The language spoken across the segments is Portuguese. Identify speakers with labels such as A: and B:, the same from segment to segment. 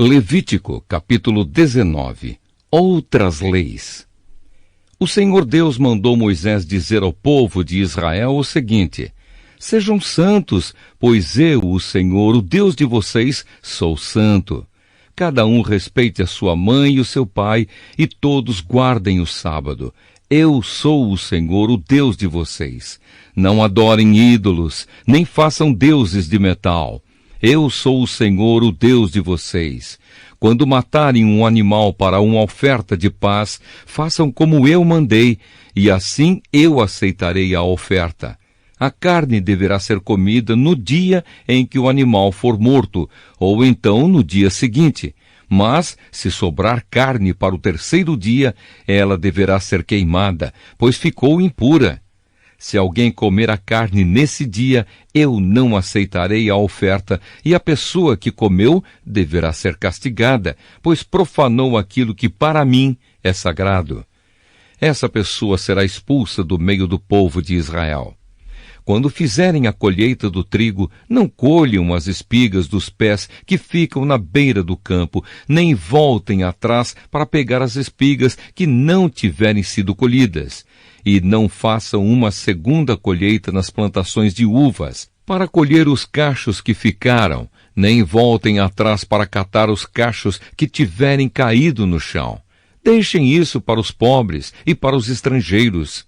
A: Levítico, capítulo 19. Outras leis. O Senhor Deus mandou Moisés dizer ao povo de Israel o seguinte: sejam santos, pois eu, o Senhor, o Deus de vocês, sou santo. Cada um respeite a sua mãe e o seu pai, e todos guardem o sábado. Eu sou o Senhor, o Deus de vocês. Não adorem ídolos, nem façam deuses de metal. Eu sou o Senhor, o Deus de vocês. Quando matarem um animal para uma oferta de paz, façam como eu mandei, e assim eu aceitarei a oferta. A carne deverá ser comida no dia em que o animal for morto, ou então no dia seguinte. Mas, se sobrar carne para o terceiro dia, ela deverá ser queimada, pois ficou impura. Se alguém comer a carne nesse dia, eu não aceitarei a oferta, e a pessoa que comeu deverá ser castigada, pois profanou aquilo que para mim é sagrado. Essa pessoa será expulsa do meio do povo de Israel. Quando fizerem a colheita do trigo, não colham as espigas dos pés que ficam na beira do campo, nem voltem atrás para pegar as espigas que não tiverem sido colhidas. E não façam uma segunda colheita nas plantações de uvas, para colher os cachos que ficaram, nem voltem atrás para catar os cachos que tiverem caído no chão. Deixem isso para os pobres e para os estrangeiros.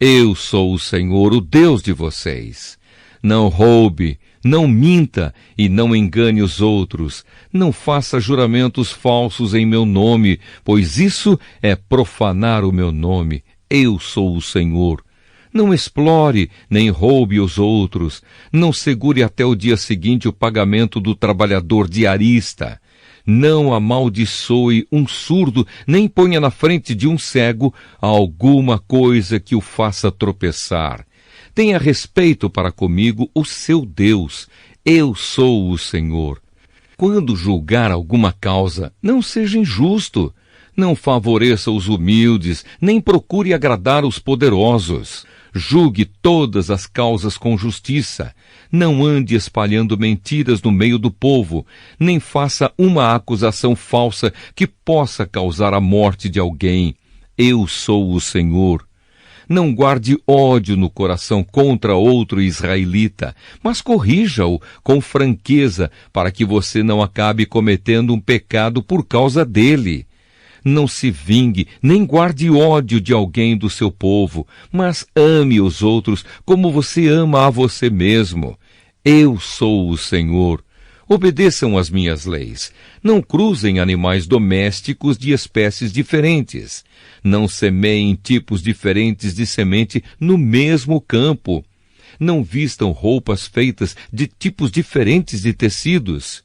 A: Eu sou o Senhor, o Deus de vocês. Não roube, não minta e não engane os outros. Não faça juramentos falsos em meu nome, pois isso é profanar o meu nome. Eu sou o Senhor. Não explore, nem roube os outros. Não segure até o dia seguinte o pagamento do trabalhador diarista. Não amaldiçoe um surdo, nem ponha na frente de um cego alguma coisa que o faça tropeçar. Tenha respeito para comigo, o seu Deus. Eu sou o Senhor. Quando julgar alguma causa, não seja injusto. Não favoreça os humildes, nem procure agradar os poderosos. Julgue todas as causas com justiça. Não ande espalhando mentiras no meio do povo, nem faça uma acusação falsa que possa causar a morte de alguém. Eu sou o Senhor. Não guarde ódio no coração contra outro israelita, mas corrija-o com franqueza, para que você não acabe cometendo um pecado por causa dele. Não se vingue, nem guarde ódio de alguém do seu povo, mas ame os outros como você ama a você mesmo. Eu sou o Senhor. Obedeçam às minhas leis. Não cruzem animais domésticos de espécies diferentes. Não semeiem tipos diferentes de semente no mesmo campo. Não vistam roupas feitas de tipos diferentes de tecidos.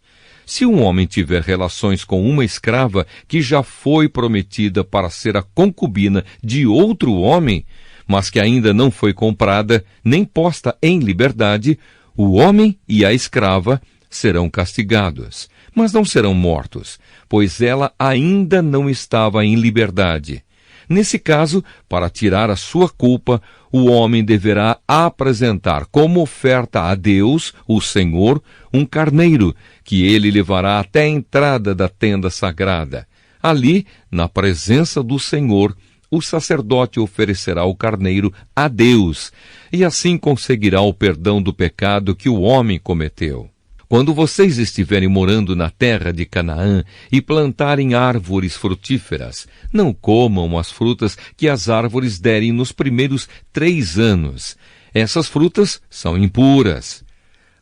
A: Se um homem tiver relações com uma escrava que já foi prometida para ser a concubina de outro homem, mas que ainda não foi comprada nem posta em liberdade, o homem e a escrava serão castigados, mas não serão mortos, pois ela ainda não estava em liberdade. Nesse caso, para tirar a sua culpa, o homem deverá apresentar como oferta a Deus, o Senhor, um carneiro, que ele levará até a entrada da tenda sagrada. Ali, na presença do Senhor, o sacerdote oferecerá o carneiro a Deus, e assim conseguirá o perdão do pecado que o homem cometeu. Quando vocês estiverem morando na terra de Canaã e plantarem árvores frutíferas, não comam as frutas que as árvores derem nos primeiros 3 anos. Essas frutas são impuras.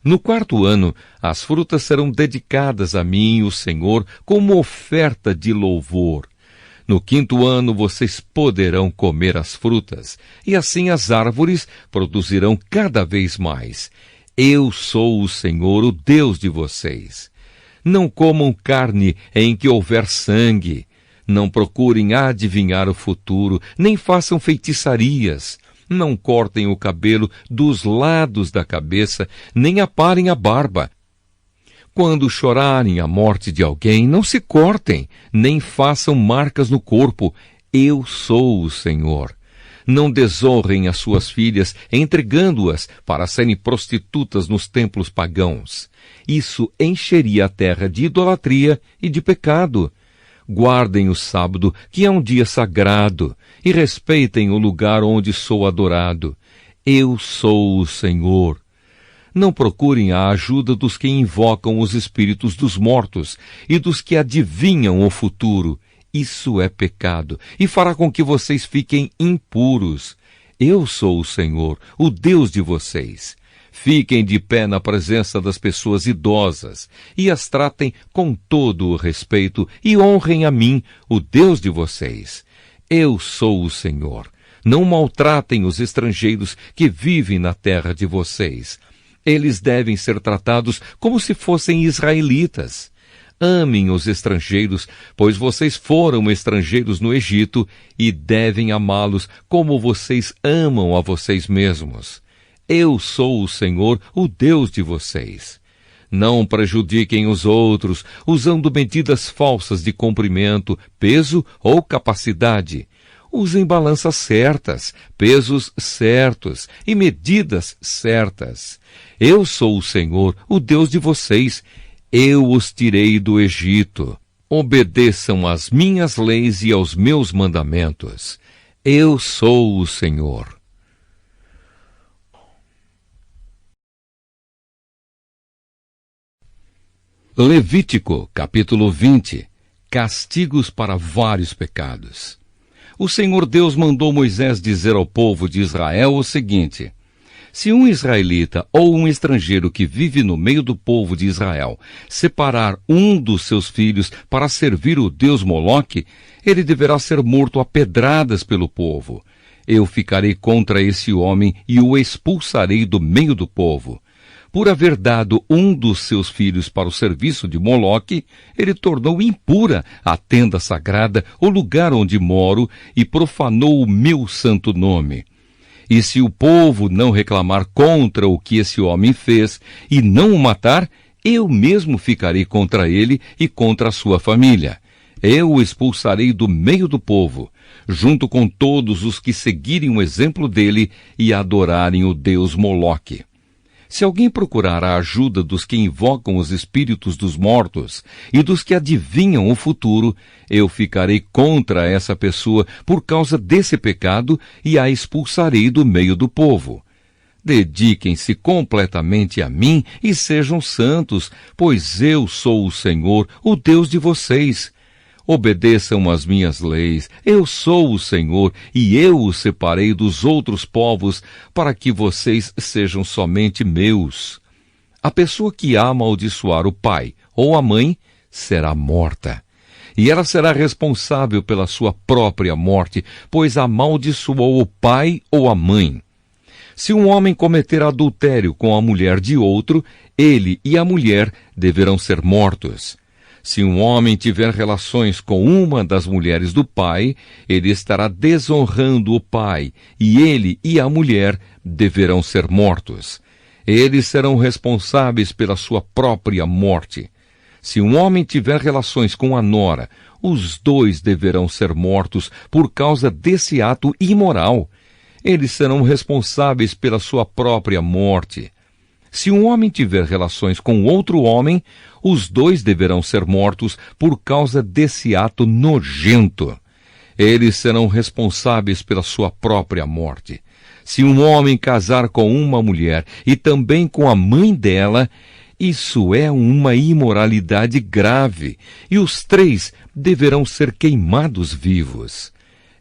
A: No 4º ano, as frutas serão dedicadas a mim, o Senhor, como oferta de louvor. No 5º ano, vocês poderão comer as frutas, e assim as árvores produzirão cada vez mais. Eu sou o Senhor, o Deus de vocês. Não comam carne em que houver sangue. Não procurem adivinhar o futuro, nem façam feitiçarias. Não cortem o cabelo dos lados da cabeça, nem aparem a barba. Quando chorarem a morte de alguém, não se cortem, nem façam marcas no corpo. Eu sou o Senhor. Não desonrem as suas filhas, entregando-as para serem prostitutas nos templos pagãos. Isso encheria a terra de idolatria e de pecado. Guardem o sábado, que é um dia sagrado, e respeitem o lugar onde sou adorado. Eu sou o Senhor. Não procurem a ajuda dos que invocam os espíritos dos mortos e dos que adivinham o futuro. Isso é pecado e fará com que vocês fiquem impuros. Eu sou o Senhor, o Deus de vocês. Fiquem de pé na presença das pessoas idosas e as tratem com todo o respeito e honrem a mim, o Deus de vocês. Eu sou o Senhor. Não maltratem os estrangeiros que vivem na terra de vocês. Eles devem ser tratados como se fossem israelitas. Amem os estrangeiros, pois vocês foram estrangeiros no Egito e devem amá-los como vocês amam a vocês mesmos. Eu sou o Senhor, o Deus de vocês. Não prejudiquem os outros, usando medidas falsas de comprimento, peso ou capacidade. Usem balanças certas, pesos certos e medidas certas. Eu sou o Senhor, o Deus de vocês. Eu os tirei do Egito. Obedeçam às minhas leis e aos meus mandamentos. Eu sou o Senhor. Levítico, capítulo 20. Castigos para vários pecados. O Senhor Deus mandou Moisés dizer ao povo de Israel o seguinte: se um israelita ou um estrangeiro que vive no meio do povo de Israel separar um dos seus filhos para servir o deus Moloque, ele deverá ser morto a pedradas pelo povo. Eu ficarei contra esse homem e o expulsarei do meio do povo. Por haver dado um dos seus filhos para o serviço de Moloque, ele tornou impura a tenda sagrada, o lugar onde moro, e profanou o meu santo nome. E se o povo não reclamar contra o que esse homem fez e não o matar, eu mesmo ficarei contra ele e contra a sua família. Eu o expulsarei do meio do povo, junto com todos os que seguirem o exemplo dele e adorarem o deus Moloque. Se alguém procurar a ajuda dos que invocam os espíritos dos mortos e dos que adivinham o futuro, eu ficarei contra essa pessoa por causa desse pecado e a expulsarei do meio do povo. Dediquem-se completamente a mim e sejam santos, pois eu sou o Senhor, o Deus de vocês. Obedeçam às minhas leis. Eu sou o Senhor e eu os separei dos outros povos para que vocês sejam somente meus. A pessoa que amaldiçoar o pai ou a mãe será morta. E ela será responsável pela sua própria morte, pois amaldiçoou o pai ou a mãe. Se um homem cometer adultério com a mulher de outro, ele e a mulher deverão ser mortos. Se um homem tiver relações com uma das mulheres do pai, ele estará desonrando o pai, e ele e a mulher deverão ser mortos. Eles serão responsáveis pela sua própria morte. Se um homem tiver relações com a nora, os dois deverão ser mortos por causa desse ato imoral. Eles serão responsáveis pela sua própria morte. Se um homem tiver relações com outro homem, os dois deverão ser mortos por causa desse ato nojento. Eles serão responsáveis pela sua própria morte. Se um homem casar com uma mulher e também com a mãe dela, isso é uma imoralidade grave, e os três deverão ser queimados vivos.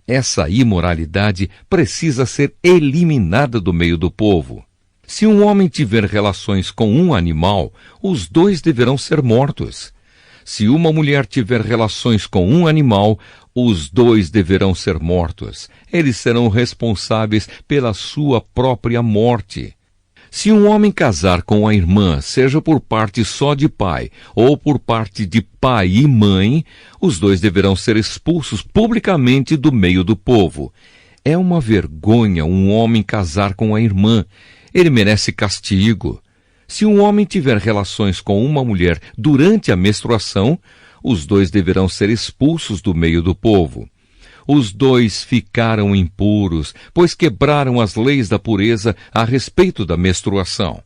A: Essa imoralidade precisa ser eliminada do meio do povo. Se um homem tiver relações com um animal, os dois deverão ser mortos. Se uma mulher tiver relações com um animal, os dois deverão ser mortos. Eles serão responsáveis pela sua própria morte. Se um homem casar com a irmã, seja por parte só de pai ou por parte de pai e mãe, os dois deverão ser expulsos publicamente do meio do povo. É uma vergonha um homem casar com a irmã. Ele merece castigo. Se um homem tiver relações com uma mulher durante a menstruação, os dois deverão ser expulsos do meio do povo. os dois ficaram impuros, pois quebraram as leis da pureza a respeito da menstruação.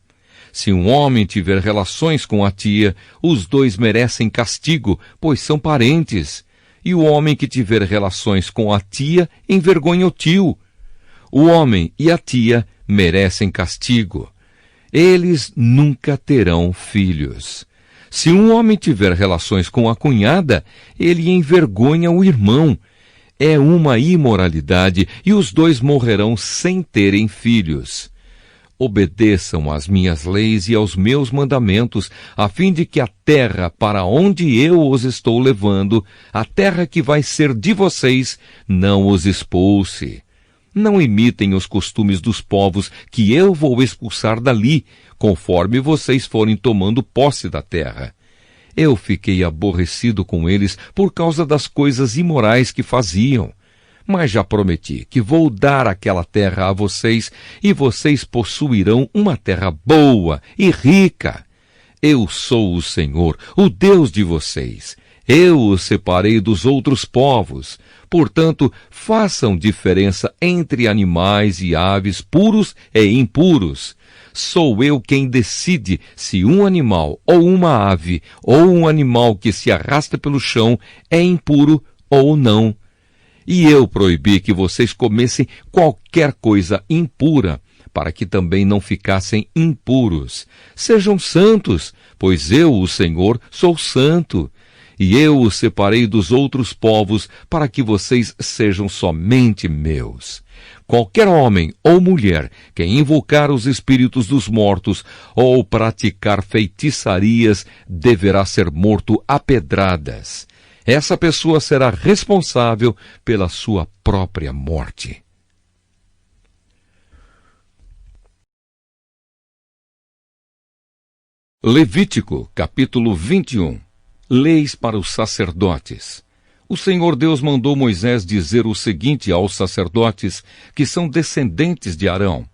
A: Se um homem tiver relações com a tia, os dois merecem castigo, pois são parentes. E o homem que tiver relações com a tia envergonha o tio. O homem e a tia merecem castigo. Eles nunca terão filhos. Se um homem tiver relações com a cunhada, ele envergonha o irmão. É uma imoralidade e os dois morrerão sem terem filhos. Obedeçam às minhas leis e aos meus mandamentos, a fim de que a terra para onde eu os estou levando, a terra que vai ser de vocês, não os expulse. Não imitem os costumes dos povos que eu vou expulsar dali, conforme vocês forem tomando posse da terra. Eu fiquei aborrecido com eles por causa das coisas imorais que faziam. Mas já prometi que vou dar aquela terra a vocês, e vocês possuirão uma terra boa e rica. Eu sou o Senhor, o Deus de vocês. Eu os separei dos outros povos. Portanto, façam diferença entre animais e aves puros e impuros. Sou eu quem decide se um animal ou uma ave ou um animal que se arrasta pelo chão é impuro ou não. E eu proibi que vocês comessem qualquer coisa impura, para que também não ficassem impuros. Sejam santos, pois eu, o Senhor, sou santo. E eu os separei dos outros povos, para que vocês sejam somente meus. Qualquer homem ou mulher que invocar os espíritos dos mortos ou praticar feitiçarias deverá ser morto a pedradas. Essa pessoa será responsável pela sua própria morte. Levítico, capítulo 21. Leis para os sacerdotes. O Senhor Deus mandou Moisés dizer o seguinte aos sacerdotes que são descendentes de Arão: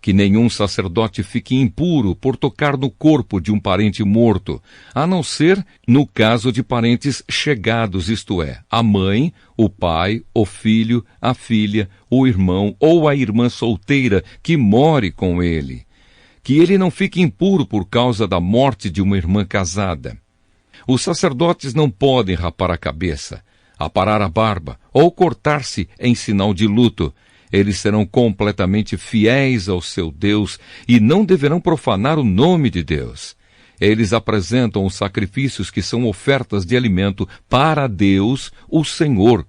A: que nenhum sacerdote fique impuro por tocar no corpo de um parente morto, a não ser no caso de parentes chegados, isto é, a mãe, o pai, o filho, a filha, o irmão ou a irmã solteira que more com ele. Que ele não fique impuro por causa da morte de uma irmã casada. Os sacerdotes não podem rapar a cabeça, aparar a barba ou cortar-se em sinal de luto. Eles serão completamente fiéis ao seu Deus e não deverão profanar o nome de Deus. Eles apresentam os sacrifícios que são ofertas de alimento para Deus, o Senhor.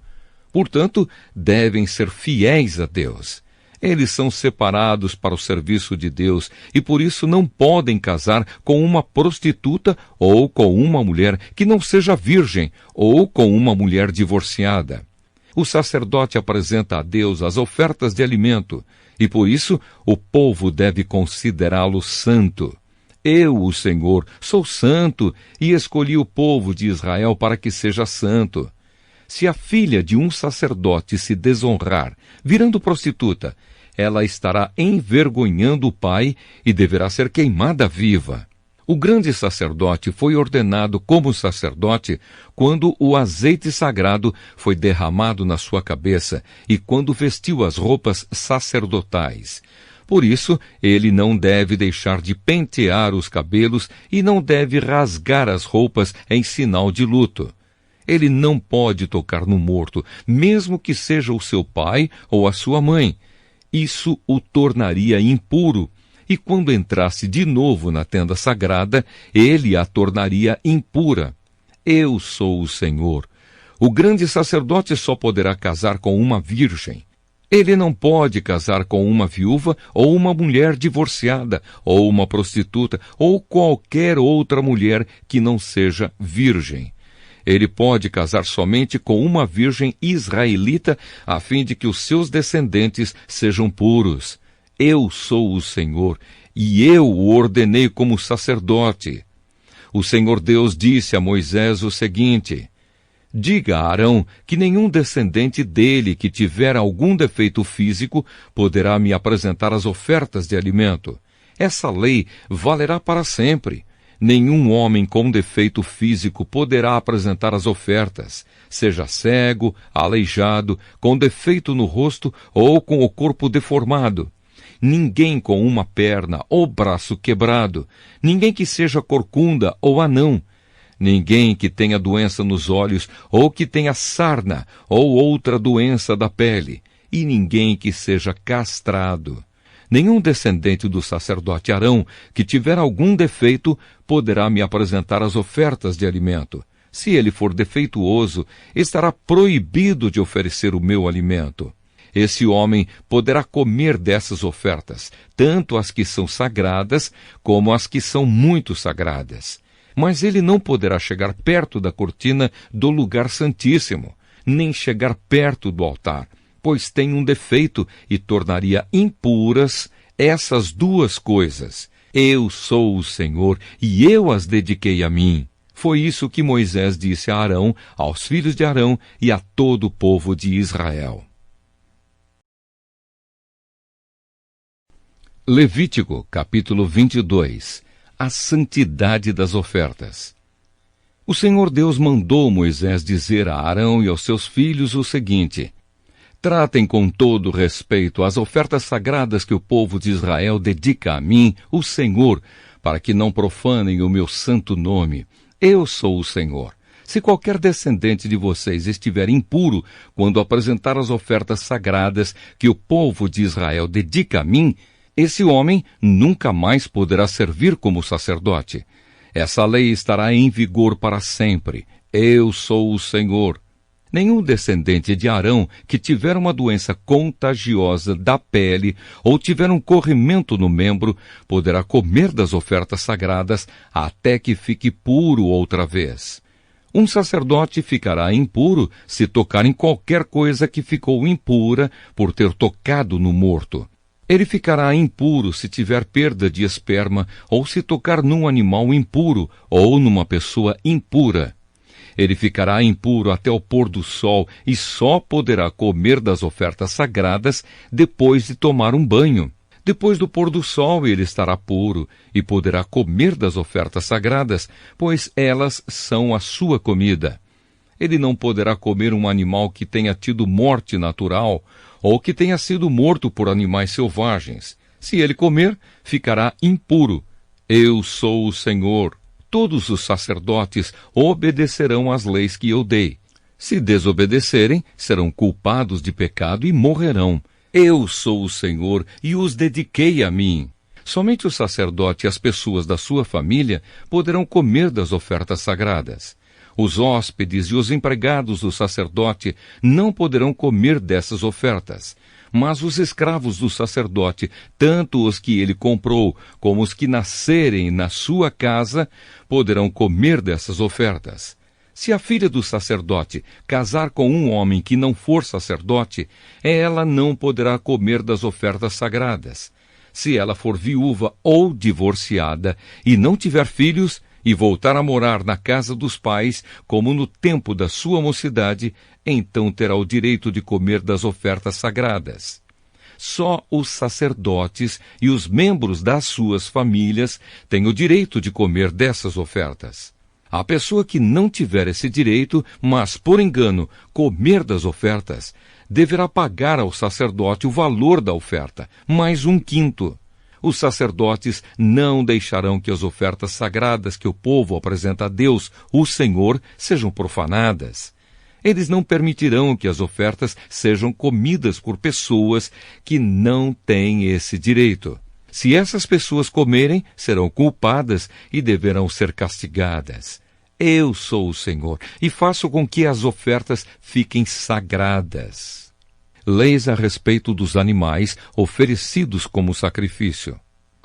A: Portanto, devem ser fiéis a Deus. Eles são separados para o serviço de Deus e por isso não podem casar com uma prostituta ou com uma mulher que não seja virgem ou com uma mulher divorciada. O sacerdote apresenta a Deus as ofertas de alimento, e por isso o povo deve considerá-lo santo. Eu, o Senhor, sou santo e escolhi o povo de Israel para que seja santo. Se a filha de um sacerdote se desonrar, virando prostituta, ela estará envergonhando o pai e deverá ser queimada viva. O grande sacerdote foi ordenado como sacerdote quando o azeite sagrado foi derramado na sua cabeça e quando vestiu as roupas sacerdotais. Por isso, ele não deve deixar de pentear os cabelos e não deve rasgar as roupas em sinal de luto. Ele não pode tocar no morto, mesmo que seja o seu pai ou a sua mãe. Isso o tornaria impuro. E quando entrasse de novo na tenda sagrada, ele a tornaria impura. Eu sou o Senhor. O grande sacerdote só poderá casar com uma virgem. Ele não pode casar com uma viúva ou uma mulher divorciada, ou uma prostituta, ou qualquer outra mulher que não seja virgem. Ele pode casar somente com uma virgem israelita, a fim de que os seus descendentes sejam puros. Eu sou o Senhor, e eu o ordenei como sacerdote. O Senhor Deus disse a Moisés o seguinte: diga a Arão que nenhum descendente dele que tiver algum defeito físico poderá me apresentar as ofertas de alimento. Essa lei valerá para sempre. Nenhum homem com defeito físico poderá apresentar as ofertas, seja cego, aleijado, com defeito no rosto ou com o corpo deformado. Ninguém com uma perna ou braço quebrado, ninguém que seja corcunda ou anão, ninguém que tenha doença nos olhos ou que tenha sarna ou outra doença da pele, e ninguém que seja castrado. Nenhum descendente do sacerdote Arão que tiver algum defeito poderá me apresentar as ofertas de alimento. Se ele for defeituoso, estará proibido de oferecer o meu alimento. Esse homem poderá comer dessas ofertas, tanto as que são sagradas como as que são muito sagradas. Mas ele não poderá chegar perto da cortina do lugar santíssimo, nem chegar perto do altar, pois tem um defeito e tornaria impuras essas duas coisas. Eu sou o Senhor e eu as dediquei a mim. Foi isso que Moisés disse a Arão, aos filhos de Arão e a todo o povo de Israel. Levítico, capítulo 22. A santidade das ofertas. O Senhor Deus mandou Moisés dizer a Arão e aos seus filhos o seguinte: tratem com todo respeito as ofertas sagradas que o povo de Israel dedica a mim, o Senhor, para que não profanem o meu santo nome. Eu sou o Senhor. Se qualquer descendente de vocês estiver impuro quando apresentar as ofertas sagradas que o povo de Israel dedica a mim, esse homem nunca mais poderá servir como sacerdote. Essa lei estará em vigor para sempre. Eu sou o Senhor. Nenhum descendente de Arão que tiver uma doença contagiosa da pele ou tiver um corrimento no membro poderá comer das ofertas sagradas até que fique puro outra vez. Um sacerdote ficará impuro se tocar em qualquer coisa que ficou impura por ter tocado no morto. Ele ficará impuro se tiver perda de esperma ou se tocar num animal impuro ou numa pessoa impura. Ele ficará impuro até o pôr do sol e só poderá comer das ofertas sagradas depois de tomar um banho. Depois do pôr do sol ele estará puro e poderá comer das ofertas sagradas, pois elas são a sua comida. Ele não poderá comer um animal que tenha tido morte natural ou que tenha sido morto por animais selvagens. Se ele comer, ficará impuro. Eu sou o Senhor. Todos os sacerdotes obedecerão às leis que eu dei. Se desobedecerem, serão culpados de pecado e morrerão. Eu sou o Senhor e os dediquei a mim. Somente o sacerdote e as pessoas da sua família poderão comer das ofertas sagradas. Os hóspedes e os empregados do sacerdote não poderão comer dessas ofertas, mas os escravos do sacerdote, tanto os que ele comprou como os que nascerem na sua casa, poderão comer dessas ofertas. Se a filha do sacerdote casar com um homem que não for sacerdote, ela não poderá comer das ofertas sagradas. Se ela for viúva ou divorciada e não tiver filhos, e voltar a morar na casa dos pais, como no tempo da sua mocidade, então terá o direito de comer das ofertas sagradas. Só os sacerdotes e os membros das suas famílias têm o direito de comer dessas ofertas. A pessoa que não tiver esse direito, mas por engano comer das ofertas, deverá pagar ao sacerdote o valor da oferta, mais 1/5. Os sacerdotes não deixarão que as ofertas sagradas que o povo apresenta a Deus, o Senhor, sejam profanadas. Eles não permitirão que as ofertas sejam comidas por pessoas que não têm esse direito. Se essas pessoas comerem, serão culpadas e deverão ser castigadas. Eu sou o Senhor e faço com que as ofertas fiquem sagradas. Leis a respeito dos animais oferecidos como sacrifício.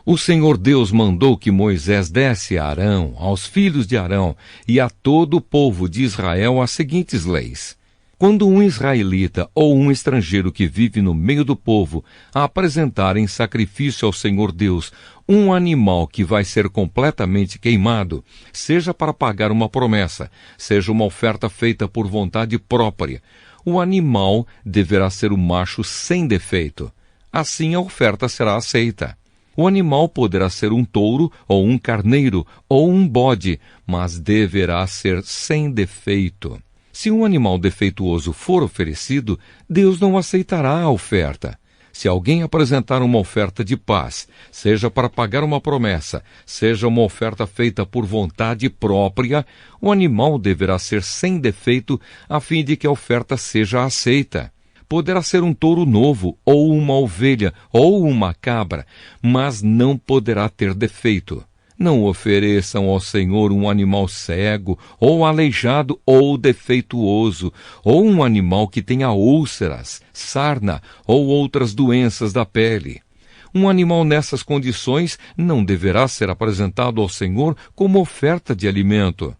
A: O Senhor Deus mandou que Moisés desse a Arão, aos filhos de Arão e a todo o povo de Israel as seguintes leis. Quando um israelita ou um estrangeiro que vive no meio do povo apresentar em sacrifício ao Senhor Deus um animal que vai ser completamente queimado, seja para pagar uma promessa, seja uma oferta feita por vontade própria, o animal deverá ser o macho sem defeito. Assim a oferta será aceita. O animal poderá ser um touro, ou um carneiro, ou um bode, mas deverá ser sem defeito. Se um animal defeituoso for oferecido, Deus não aceitará a oferta. Se alguém apresentar uma oferta de paz, seja para pagar uma promessa, seja uma oferta feita por vontade própria, o animal deverá ser sem defeito, a fim de que a oferta seja aceita. Poderá ser um touro novo, ou uma ovelha, ou uma cabra, mas não poderá ter defeito. Não ofereçam ao Senhor um animal cego, ou aleijado, ou defeituoso, ou um animal que tenha úlceras, sarna, ou outras doenças da pele. Um animal nessas condições não deverá ser apresentado ao Senhor como oferta de alimento.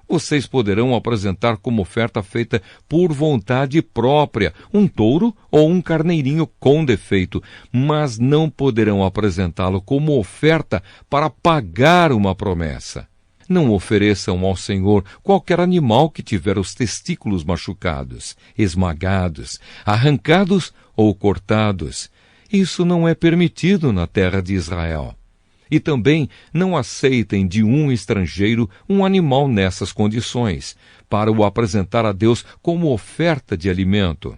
A: Vocês poderão apresentar como oferta feita por vontade própria um touro ou um carneirinho com defeito, mas não poderão apresentá-lo como oferta para pagar uma promessa. Não ofereçam ao Senhor qualquer animal que tiver os testículos machucados, esmagados, arrancados ou cortados. Isso não é permitido na terra de Israel. E também não aceitem de um estrangeiro um animal nessas condições, para o apresentar a Deus como oferta de alimento.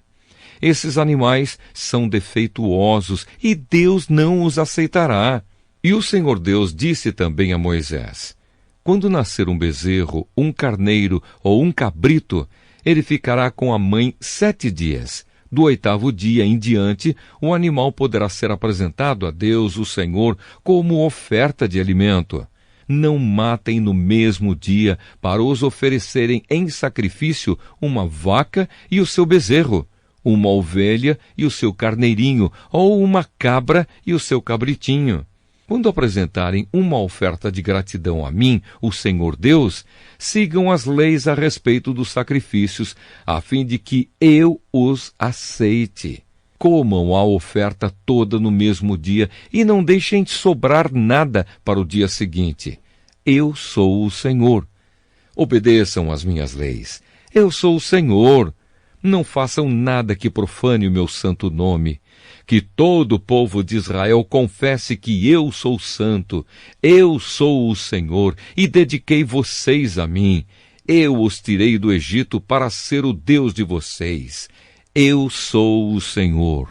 A: Esses animais são defeituosos e Deus não os aceitará. E o Senhor Deus disse também a Moisés: quando nascer um bezerro, um carneiro ou um cabrito, ele ficará com a mãe 7 dias. Do 8º dia em diante, o animal poderá ser apresentado a Deus, o Senhor, como oferta de alimento. Não matem no mesmo dia para os oferecerem em sacrifício uma vaca e o seu bezerro, uma ovelha e o seu carneirinho, ou uma cabra e o seu cabritinho. Quando apresentarem uma oferta de gratidão a mim, o Senhor Deus, sigam as leis a respeito dos sacrifícios, a fim de que eu os aceite. Comam a oferta toda no mesmo dia e não deixem sobrar nada para o dia seguinte. Eu sou o Senhor. Obedeçam às minhas leis. Eu sou o Senhor. Não façam nada que profane o meu santo nome. Que todo o povo de Israel confesse que eu sou santo, eu sou o Senhor, e dediquei vocês a mim. Eu os tirei do Egito para ser o Deus de vocês. Eu sou o Senhor.